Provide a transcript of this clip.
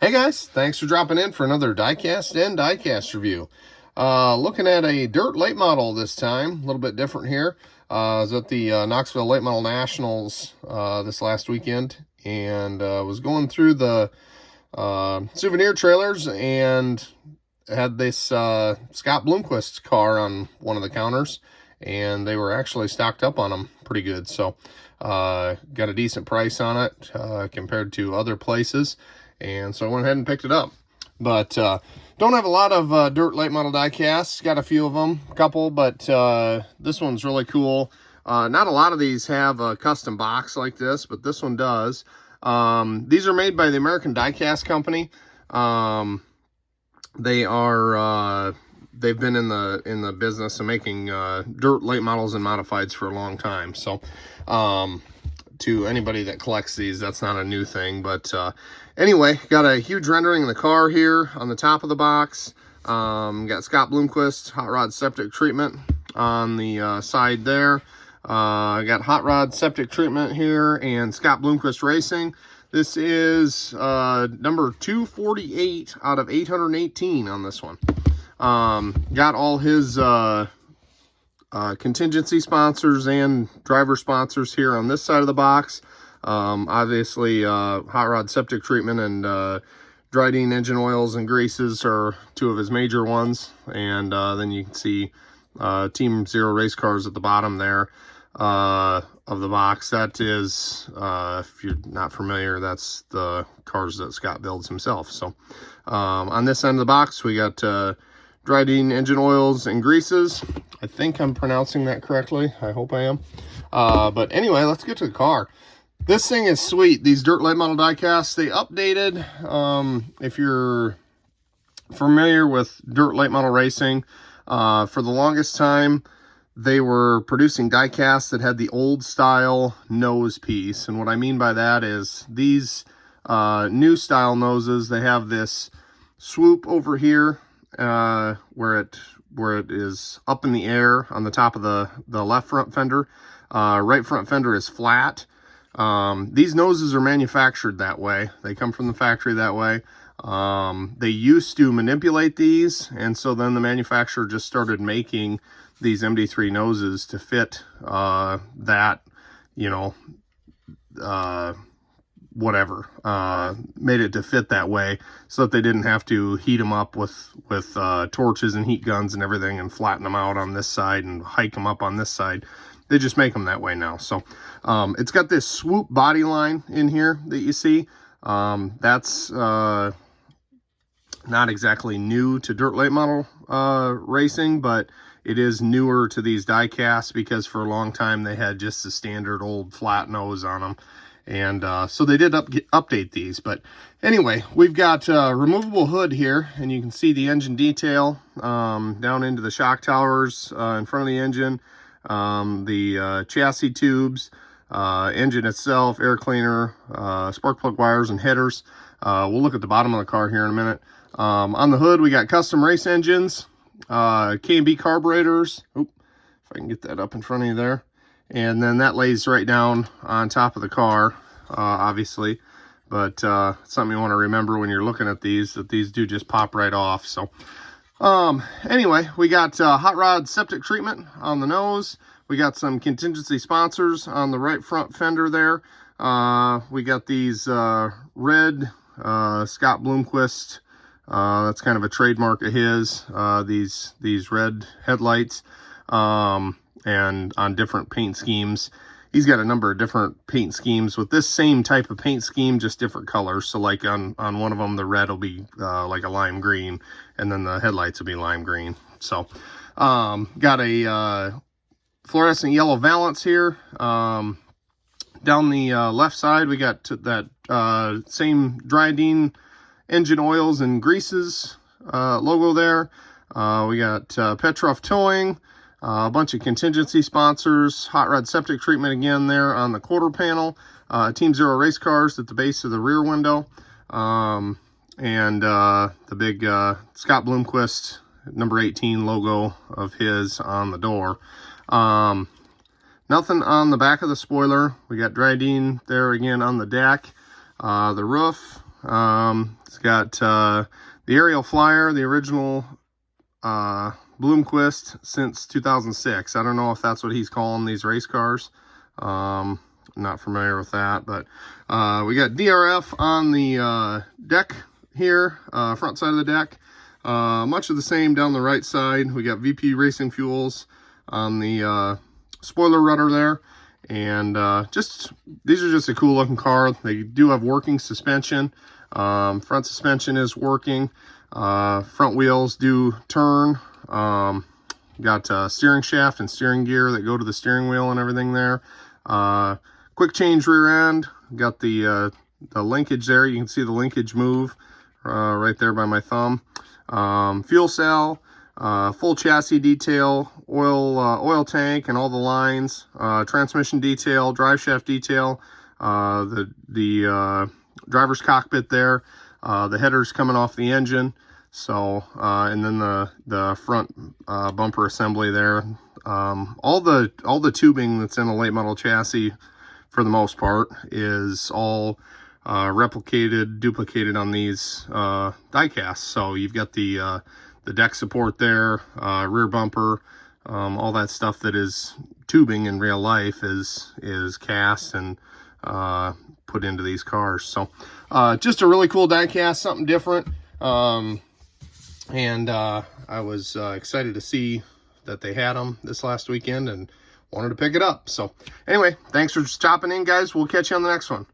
Hey guys, thanks for dropping in for another Diecast and Diecast review. Looking at a dirt late model this time, a little bit different here. I was at the Knoxville Late Model Nationals this last weekend, and was going through the souvenir trailers and had this Scott Bloomquist car on one of the counters, and they were actually stocked up on them pretty good. So got a decent price on it compared to other places. And so I went ahead and picked it up. But don't have a lot of dirt late model die casts. Got a few of them, a couple, but this one's really cool. Not a lot of these have a custom box like this, but this one does. These are made by the American Diecast Company. They've been in the business of making dirt late models and modifieds for a long time. So to anybody that collects these, that's not a new thing. But anyway, got a huge rendering of the car here on the top of the box. Got Scott Bloomquist hot rod septic treatment on the side there. Got hot rod septic treatment here and Scott Bloomquist Racing. This is number 248 out of 818 on this one. Got all his contingency sponsors and driver sponsors here on this side of the box. Obviously, hot rod septic treatment and drying engine oils and greases are two of his major ones. And then you can see Team Zero race cars at the bottom there of the box. That is, if you're not familiar, that's the cars that Scott builds himself. So on this end of the box, we got drying engine oils and greases. I think I'm pronouncing that correctly. I hope I am. But anyway, let's get to the car. This thing is sweet. These dirt late model diecasts, they updated. If you're familiar with dirt late model racing, for the longest time, they were producing diecasts that had the old style nose piece. And what I mean by that is these new style noses, they have this swoop over here where it is up in the air on the top of the left front fender. Right front fender is flat. These noses are manufactured that way. They come from the factory that way. They used to manipulate these, and so then the manufacturer just started making these MD3 noses to fit that, you know, whatever, made it to fit that way so that they didn't have to heat them up with torches and heat guns and everything and flatten them out on this side and hike them up on this side. They just make them that way now. So it's got this swoop body line in here that you see. That's not exactly new to dirt late model racing, but it is newer to these die casts because for a long time they had just the standard old flat nose on them. And so they did update these. But anyway, we've got a removable hood here, and you can see the engine detail down into the shock towers in front of the engine, the chassis tubes, engine itself, air cleaner, spark plug wires and headers. We'll look at the bottom of the car here in a minute. On the hood, we got custom race engines, K&B carburetors. Oop, if I can get that up in front of you there. And then that lays right down on top of the car, obviously. But something you want to remember when you're looking at these, that these do just pop right off. So anyway, we got hot rod septic treatment on the nose. We got some contingency sponsors on the right front fender there. We got these red Scott Bloomquist. That's kind of a trademark of his. These red headlights. And on different paint schemes. He's got a number of different paint schemes with this same type of paint scheme, just different colors. So like on one of them, the red will be like a lime green, and then the headlights will be lime green. So got a fluorescent yellow valance here. Down the left side, we got that same drying engine oils and greases logo there. We got Petroff Towing. A bunch of contingency sponsors, hot rod septic treatment again there on the quarter panel, Team Zero race cars at the base of the rear window, and the big Scott Bloomquist number 18 logo of his on the door. Nothing on the back of the spoiler. We got drying there again on the deck. The roof, It's got the aerial flyer, the original Bloomquist since 2006. I don't know if that's what he's calling these race cars. I'm not familiar with that, but we got DRF on the deck here, front side of the deck. Much of the same down the right side. We got VP Racing Fuels on the spoiler rudder there. And these are just a cool looking car. They do have working suspension. Front suspension is working. Front wheels do turn. Got steering shaft and steering gear that go to the steering wheel and everything there. Quick change rear end. Got the linkage there. You can see the linkage move right there by my thumb. Fuel cell, full chassis detail, oil tank and all the lines, transmission detail, drive shaft detail, the driver's cockpit there, the headers coming off the engine. So, and then the front bumper assembly there. All the tubing that's in a late model chassis, for the most part, is all duplicated on these diecasts. So you've got the deck support there, rear bumper, all that stuff that is tubing in real life is cast and put into these cars. So just a really cool diecast, something different. And I was excited to see that they had them this last weekend and wanted to pick it up. So anyway, thanks for stopping in, guys. We'll catch you on the next one.